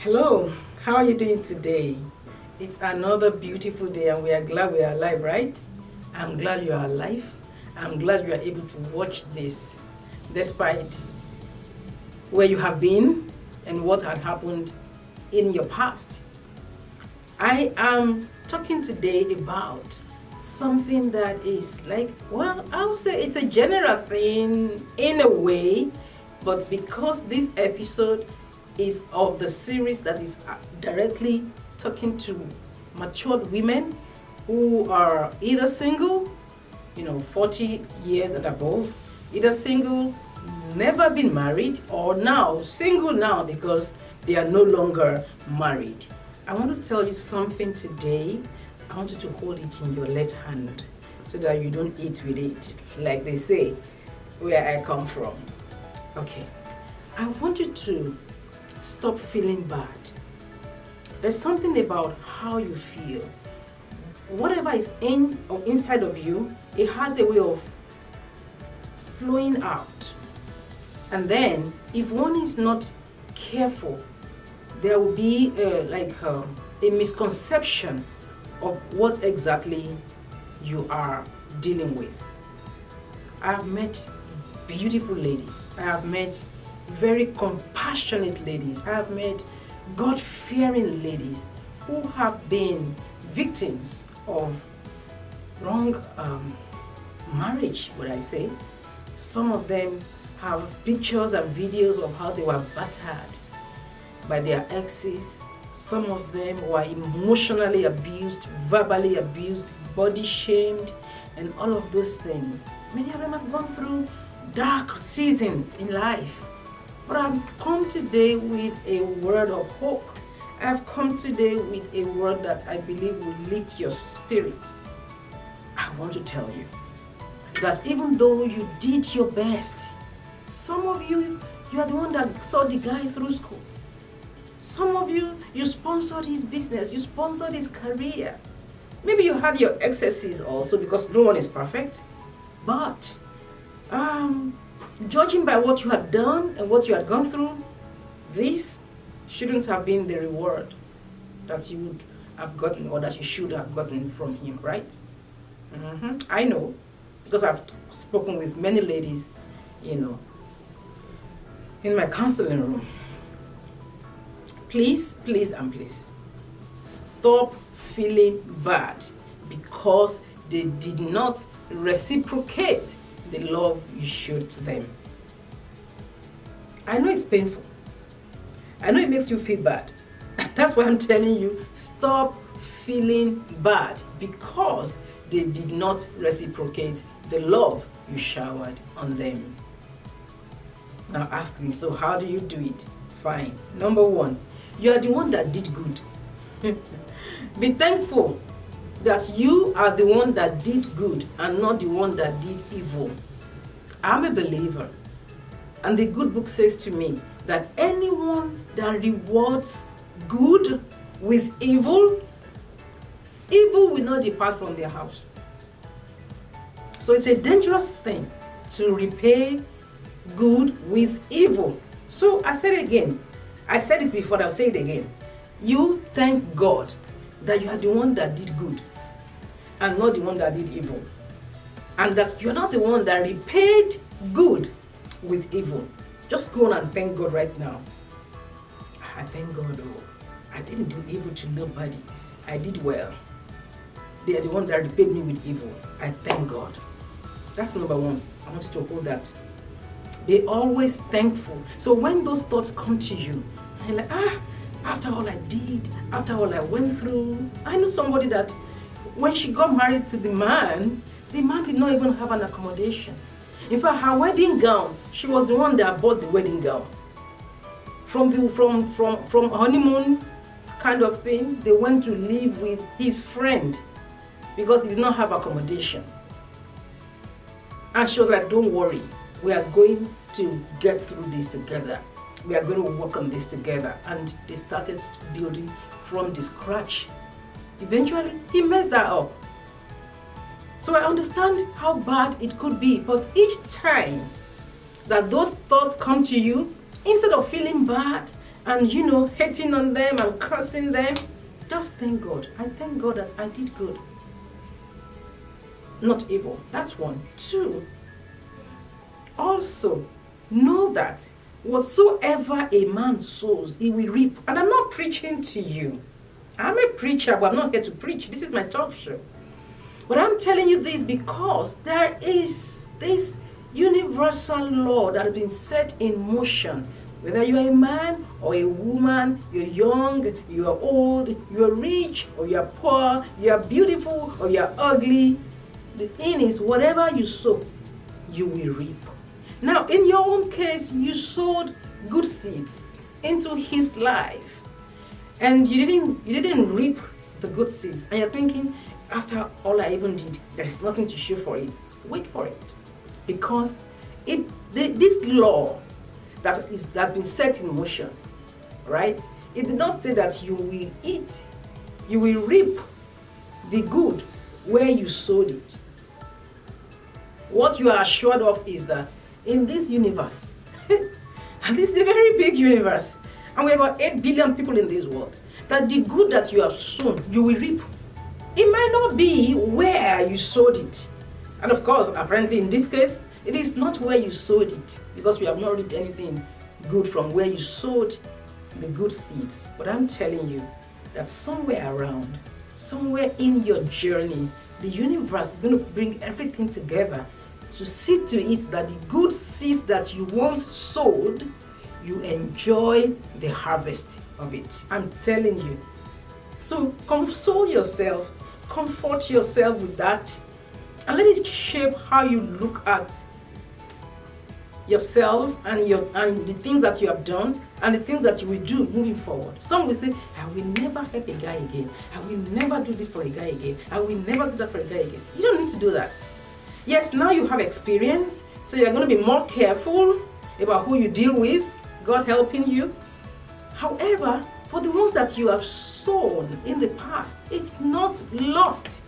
Hello, how are you doing today? It's another beautiful day and we are glad we are alive, right? I'm glad you are alive. I'm glad you are able to watch this despite where you have been and what had happened in your past. I am talking today about something that is like, well, I would say it's a general thing in a way, but because this episode is of the series that is directly talking to matured women who are either single, 40 years and above, either single, never been married, or now single now because they are no longer married. I want to tell you something today. I want you to hold it in your left hand so that you don't eat with it, like they say where I come from. Okay, I want you to stop feeling bad. There's something about how you feel. Whatever is in or inside of you, it has a way of flowing out. And then, if one is not careful, there will be a misconception of what exactly you are dealing with. I have met beautiful ladies. I have met very compassionate ladies. I have met God-fearing ladies who have been victims of wrong marriage, would I say. Some of them have pictures and videos of how they were battered by their exes. Some of them were emotionally abused, verbally abused, body shamed, and all of those things. Many of them have gone through dark seasons in life. But I've come today with a word of hope. I've come today with a word that I believe will lift your spirit. I want to tell you that even though you did your best, some of you are the one that saw the guy through school. Some of you sponsored his business, you sponsored his career. Maybe you had your excesses also because no one is perfect. But judging by what you had done and what you had gone through, this shouldn't have been the reward that you would have gotten or that you should have gotten from him, right? I know, because I've spoken with many ladies, in my counseling room. Please, please, and please, stop feeling bad because they did not reciprocate the love you showed to them. I know it's painful. I know it makes you feel bad. That's why I'm telling you, stop feeling bad because they did not reciprocate the love you showered on them. Now ask me, so how do you do it? Fine. Number one, you are the one that did good. Be thankful that you are the one that did good and not the one that did evil. I'm a believer, and the good book says to me that anyone that rewards good with evil, evil will not depart from their house. So it's a dangerous thing to repay good with evil. So I said it again. I said it before, I'll say it again. You thank God that you are the one that did good and not the one that did evil. And that you're not the one that repaid good with evil. Just go on and thank God right now. I thank God, I didn't do evil to nobody. I did well. They are the one that repaid me with evil. I thank God. That's number one. I want you to hold that. Be always thankful. So when those thoughts come to you, you're like, after all I did, after all I went through. I know somebody that when she got married to the man did not even have an accommodation. In fact, her wedding gown, she was the one that bought the wedding gown. From honeymoon kind of thing, they went to live with his friend because he did not have accommodation. And she was like, don't worry, we are going to get through this together. We are going to work on this together. And they started building from the scratch. Eventually, he messed that up. So I understand how bad it could be, but each time that those thoughts come to you, instead of feeling bad and hating on them and cursing them, just thank God. I thank God that I did good, not evil. That's one. Two, also know that whatsoever a man sows, he will reap. And I'm not preaching to you. I'm a preacher, but I'm not here to preach. This is my talk show. But I'm telling you this because there is this universal law that has been set in motion. Whether you're a man or a woman, you're young, you're old, you're rich or you're poor, you're beautiful or you're ugly, the thing is, whatever you sow, you will reap. Now, in your own case, you sowed good seeds into his life, and you didn't reap the good seeds, and you're thinking, after all I even did, there is nothing to show for it. Wait for it, because this law that's been set in motion, right? It did not say that you will reap the good where you sowed it. What you are assured of is that in this universe, and this is a very big universe, and we have about 8 billion people in this world, that the good that you have sown, you will reap. It might not be where you sowed it. And of course, apparently in this case, it is not where you sowed it, because we have not reaped anything good from where you sowed the good seeds. But I'm telling you that somewhere around, somewhere in your journey, the universe is going to bring everything together to see to it that the good seeds that you once sowed, you enjoy the harvest of it. I'm telling you. So console yourself, comfort yourself with that, and let it shape how you look at yourself and the things that you have done and the things that you will do moving forward. Some will say, I will never help a guy again. I will never do this for a guy again. I will never do that for a guy again. You don't need to do that. Yes, now you have experience, so you're going to be more careful about who you deal with, God helping you. However, for the ones that you have sown in the past, it's not lost.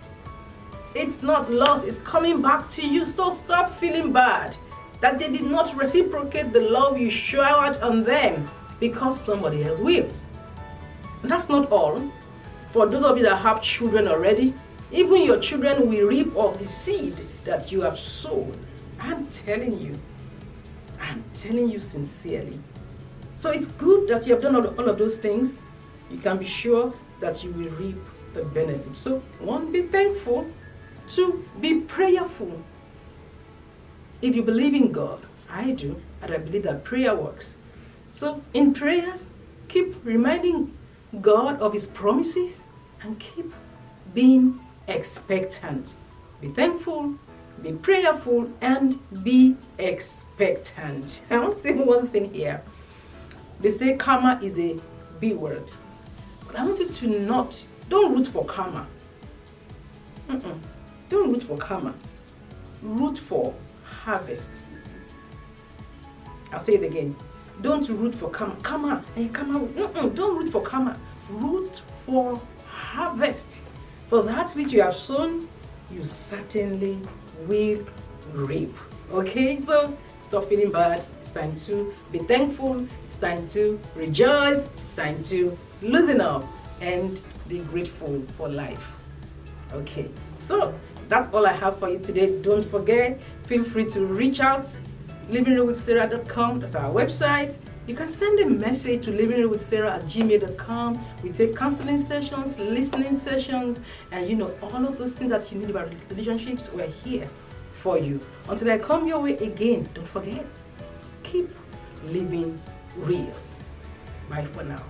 It's not lost. It's coming back to you. So stop feeling bad that they did not reciprocate the love you showered on them, because somebody else will. And that's not all. For those of you that have children already, even your children will reap of the seed that you have sown. I'm telling you sincerely. So it's good that you have done all of those things. You can be sure that you will reap the benefits. So, 1, be thankful. 2, be prayerful. If you believe in God, I do, and I believe that prayer works. So in prayers, keep reminding God of his promises and keep being expectant. Be thankful, be prayerful, and be expectant. I want to say one thing here. They say karma is a B word. But I want you to don't root for karma. Don't root for karma. Root for harvest. I'll say it again. Don't root for karma. Don't root for karma. Root for harvest. For that which you have sown, you certainly will reap. Okay, so stop feeling bad. It's time to be thankful. It's time to rejoice. It's time to loosen up and be grateful for life. Okay, so that's all I have for you today. Don't forget, feel free to reach out, livingrealwithsarah.com. That's our website. You can send a message to livingrealwithsarah@gmail.com. We take counseling sessions, listening sessions, and all of those things that you need about relationships. We're here for you. Until I come your way again, don't forget, keep living real. Bye for now.